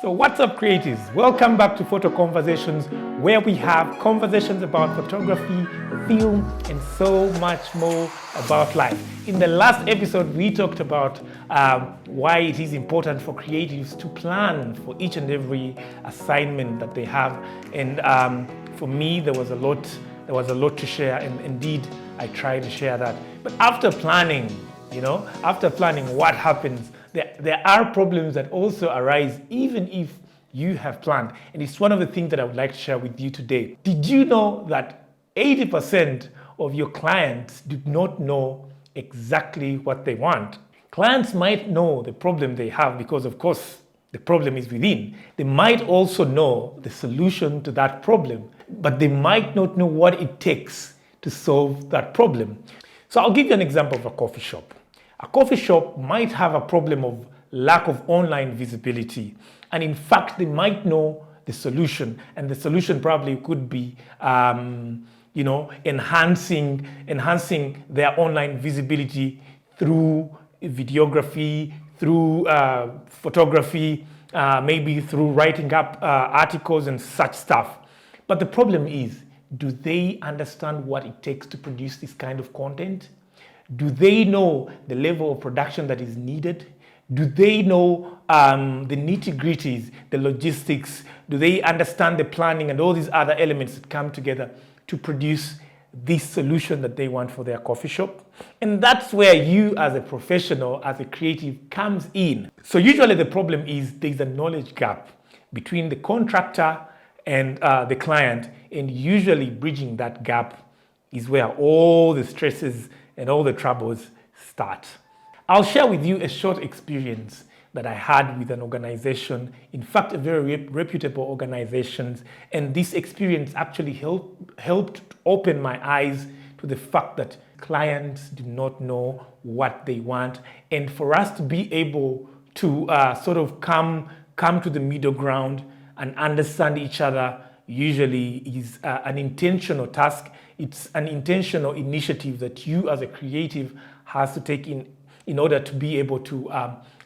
So what's up, creatives? Welcome back to Photo Conversations, where we have conversations about photography, film, and so much more about life. In the last episode, we talked about why it is important for creatives to plan for each and every assignment that they have. And for me, there was a lot to share, and indeed, I tried to share that. But after planning, what happens? There are problems that also arise even if you have planned. And it's one of the things that I would like to share with you today. Did you know that 80% of your clients do not know exactly what they want? Clients might know the problem they have because, of course, the problem is within. They might also know the solution to that problem, but they might not know what it takes to solve that problem. So I'll give you an example of a coffee shop. A coffee shop might have a problem of lack of online visibility. And in fact, they might know the solution. And the solution probably could be, enhancing their online visibility through videography, through photography, maybe through writing up articles and such stuff. But the problem is, do they understand what it takes to produce this kind of content? Do they know the level of production that is needed? Do they know the nitty-gritties, the logistics? Do they understand the planning and all these other elements that come together to produce this solution that they want for their coffee shop? And that's where you as a professional, as a creative, comes in. So usually the problem is there's a knowledge gap between the contractor and the client, and usually bridging that gap is where all the stresses and all the troubles start. I'll share with you a short experience that I had with an organization, in fact, a very reputable organization, and this experience actually helped open my eyes to the fact that clients do not know what they want, and for us to be able to sort of come to the middle ground and understand each other usually is an intentional task. It's an intentional initiative that you as a creative has to take in order to be able to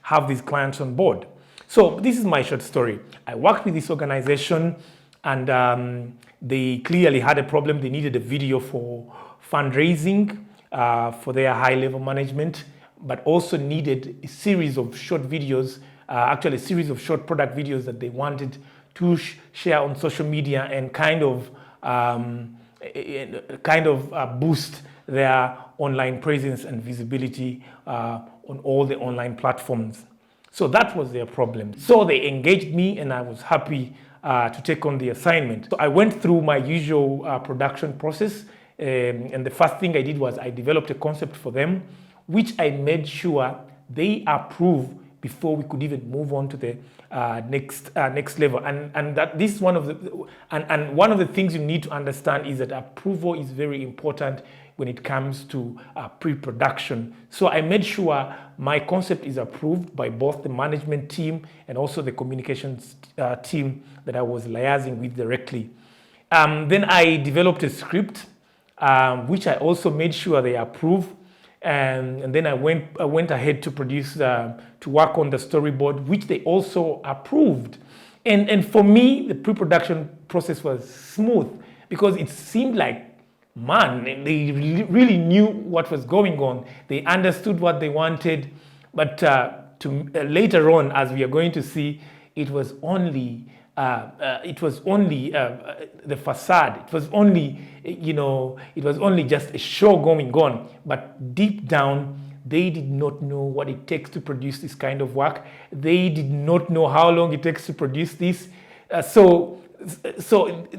have these clients on board. So this is my short story. I worked with this organization, and they clearly had a problem. They needed a video for fundraising for their high-level management, but also needed a series of short videos, actually a series of short product videos that they wanted to share on social media and kind of boost their online presence and visibility on all the online platforms. So that was their problem. So they engaged me, and I was happy to take on the assignment. So I went through my usual production process, and the first thing I did was I developed a concept for them, which I made sure they approve before we could even move on to the next level. And that this is one of the things you need to understand is that approval is very important when it comes to pre-production. So I made sure my concept is approved by both the management team and also the communications team that I was liaising with directly. Then I developed a script, which I also made sure they approve. And then I went ahead to produce, to work on the storyboard, which they also approved. And for me, the pre-production process was smooth because it seemed like, man, they really knew what was going on. They understood what they wanted. But later on, as we are going to see, it was only the facade. It was only just a show going on. But deep down, they did not know what it takes to produce this kind of work. They did not know how long it takes to produce this. So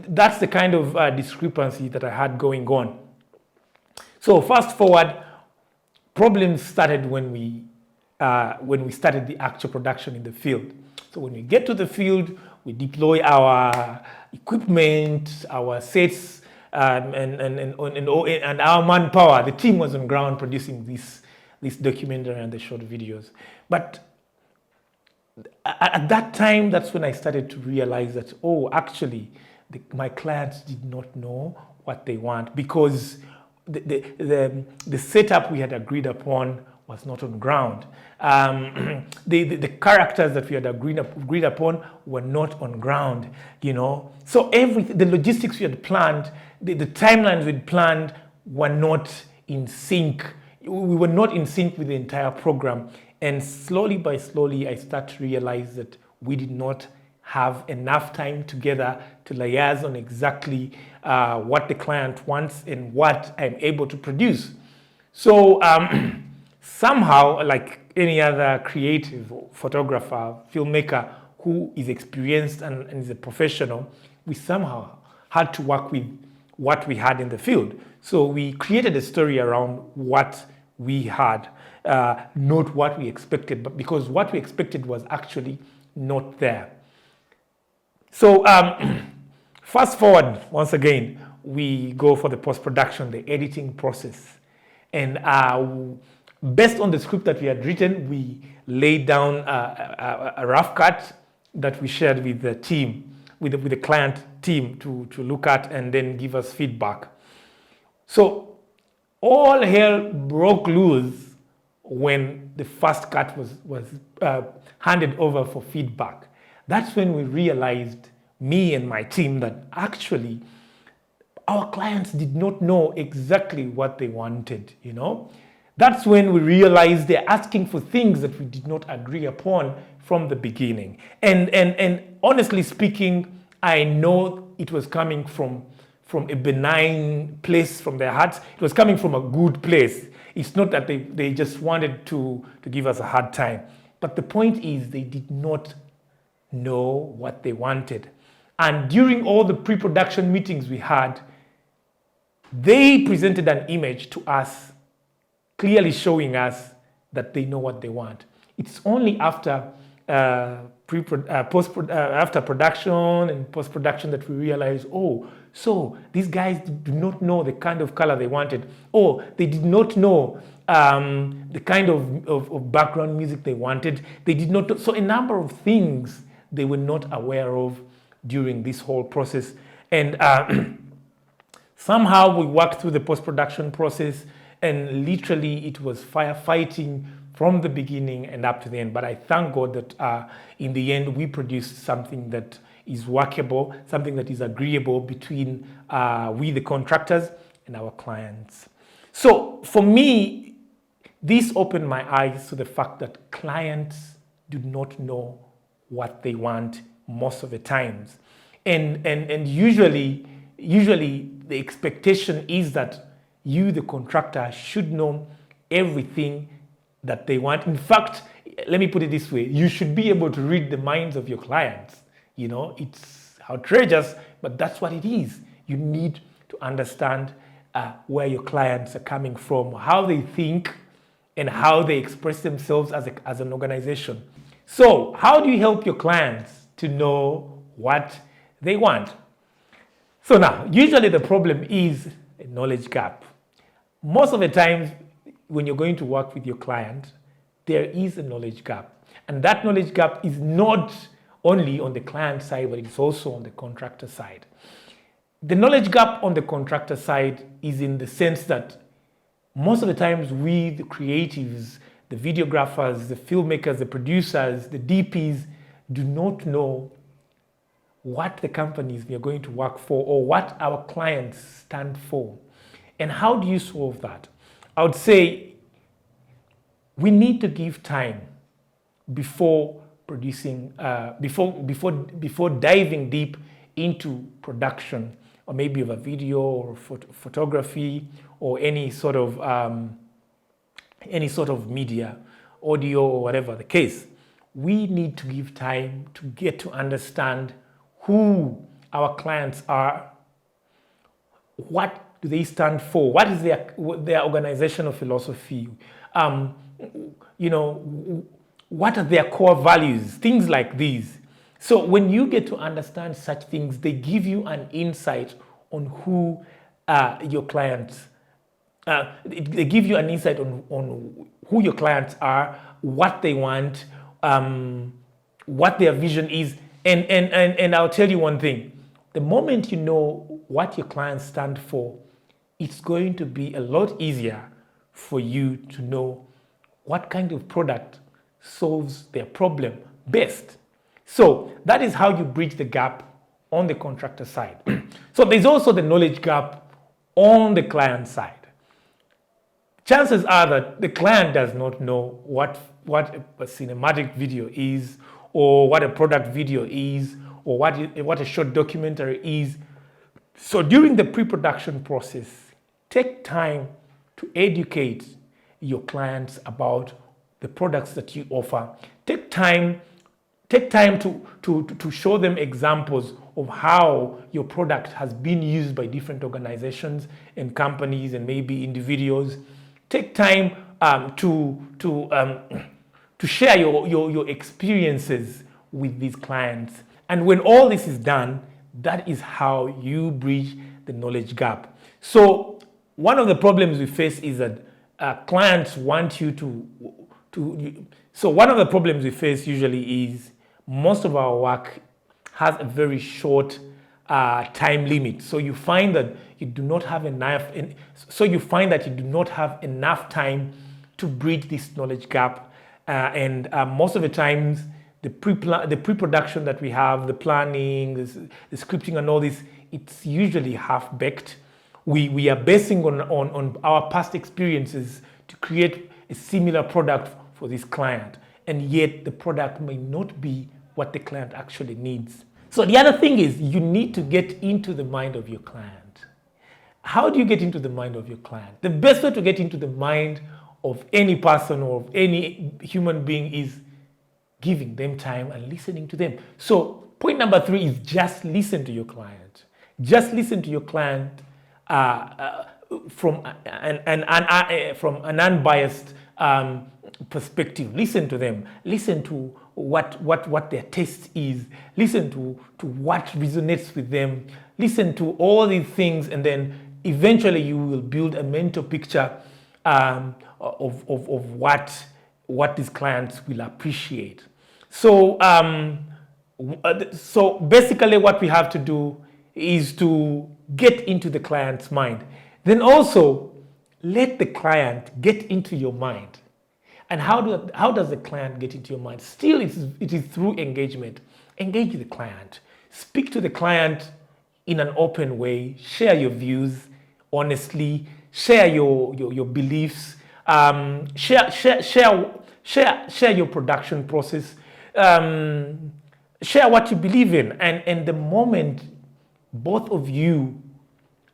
that's the kind of discrepancy that I had going on. So fast forward, problems started when we started the actual production in the field. So when we get to the field, we deploy our equipment, our sets, and our manpower. The team was on ground producing this documentary and the short videos. But at that time, that's when I started to realize that, actually, my clients did not know what they want, because the setup we had agreed upon was not on ground. The characters that we had agreed upon were not on ground, you know. So the logistics we had planned, the timelines we had planned were not in sync. We were not in sync with the entire program. And slowly by slowly, I start to realize that we did not have enough time together to liaise on exactly what the client wants and what I'm able to produce. So somehow, like any other creative photographer, filmmaker who is experienced and is a professional, we somehow had to work with what we had in the field. So we created a story around what we had, not what we expected, but because what we expected was actually not there. So fast forward, once again, we go for the post-production, the editing process. And based on the script that we had written, we laid down a rough cut that we shared with the team, with the client team to look at and then give us feedback. So all hell broke loose when the first cut was handed over for feedback. That's when we realized, me and my team, that actually our clients did not know exactly what they wanted, you know. That's when we realized they're asking for things that we did not agree upon from the beginning. And honestly speaking, I know it was coming from a benign place from their hearts. It was coming from a good place. It's not that they just wanted to give us a hard time. But the point is, they did not know what they wanted. And during all the pre-production meetings we had, they presented an image to us, clearly showing us that they know what they want. It's only after after production and post-production that we realize, oh, so these guys do not know the kind of color they wanted, or they did not know the kind of background music they wanted. They did not know. So a number of things they were not aware of during this whole process. And somehow we worked through the post-production process, and literally it was firefighting from the beginning and up to the end. But I thank God that in the end we produced something that is workable, something that is agreeable between we, the contractors, and our clients. So for me, this opened my eyes to the fact that clients do not know what they want most of the times. And usually the expectation is that you, the contractor, should know everything that they want. In fact, let me put it this way, you should be able to read the minds of your clients. You know, it's outrageous, but that's what it is. You need to understand where your clients are coming from, how they think, and how they express themselves as an organization. So how do you help your clients to know what they want? So now, usually the problem is a knowledge gap. Most of the times, when you're going to work with your client, there is a knowledge gap. And that knowledge gap is not only on the client side, but it's also on the contractor side. The knowledge gap on the contractor side is in the sense that most of the times we, the creatives, the videographers, the filmmakers, the producers, the DPs, do not know what the companies we are going to work for or what our clients stand for. And how do you solve that? I would say we need to give time before producing, before diving deep into production, or maybe of a video or photography or any sort of media, audio or whatever the case. We need to give time to get to understand who our clients are, what do they stand for, what is their organizational philosophy, you know, what are their core values, things like these. So when you get to understand such things, they give you an insight on who your clients, they give you an insight on who your clients are, what they want, what their vision is. And I'll tell you one thing, the moment you know what your clients stand for, it's going to be a lot easier for you to know what kind of product solves their problem best. So that is how you bridge the gap on the contractor side. So there's also the knowledge gap on the client side. Chances are that the client does not know what a cinematic video is, or what a product video is, or what a short documentary is. So during the pre-production process, take time to educate your clients about the products that you offer. Take time to show them examples of how your product has been used by different organizations and companies and maybe individuals. Take time to share your experiences with these clients. And when all this is done, that is how you bridge the knowledge gap. So one of the problems we face is that clients want you so one of the problems we face usually is most of our work has a very short time limit. So you find that you do not have enough time to bridge this knowledge gap. And most of the times, the pre-production that we have, the planning, the scripting and all this, it's usually half-baked. We are basing on our past experiences to create a similar product for this client. And yet the product may not be what the client actually needs. So the other thing is you need to get into the mind of your client. How do you get into the mind of your client? The best way to get into the mind of any person or of any human being is giving them time and listening to them. So point number 3 is just listen to your client. Just listen to your client from an unbiased perspective. Listen to them. Listen to what their taste is. Listen to what resonates with them. Listen to all these things, and then eventually you will build a mental picture of what these clients will appreciate. So so basically what we have to do is to get into the client's mind. Then also let the client get into your mind. And how does the client get into your mind? Still, it is through engagement. Engage the client. Speak to the client in an open way. Share your views honestly. Share your beliefs. Share your production process. Share what you believe in. And the moment both of you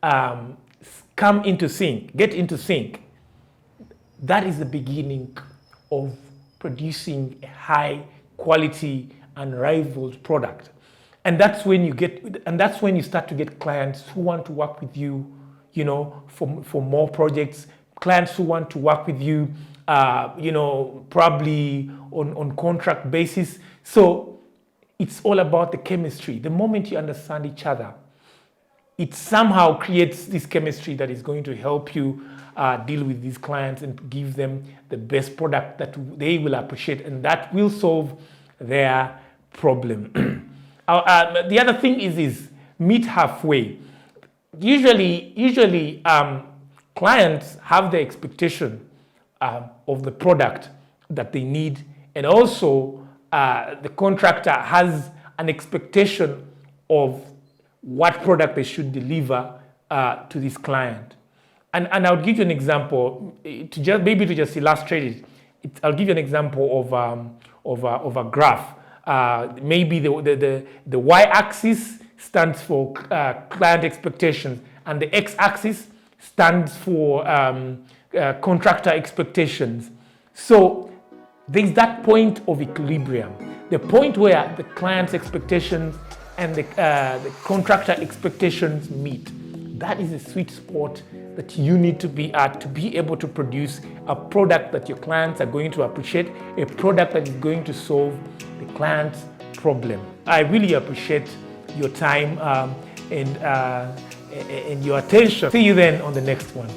come into sync, get into sync, that is the beginning of producing a high quality unrivaled product. And that's when you start to get clients who want to work with you, for more projects, clients who want to work with you, probably on contract basis. So it's all about the chemistry. The moment you understand each other, it somehow creates this chemistry that is going to help you deal with these clients and give them the best product that they will appreciate, and that will solve their problem. The other thing is meet halfway. Usually clients have the expectation of the product that they need, and also the contractor has an expectation of what product they should deliver to this client. And I'll give you an example to just illustrate it. I'll give you an example of a graph. Maybe the y-axis stands for client expectations, and the x-axis stands for contractor expectations. So there's that point of equilibrium, the point where the client's expectations and the contractor expectations meet. That is a sweet spot that you need to be at to be able to produce a product that your clients are going to appreciate, a product that is going to solve the client's problem. I really appreciate your time and your attention. See you then on the next one.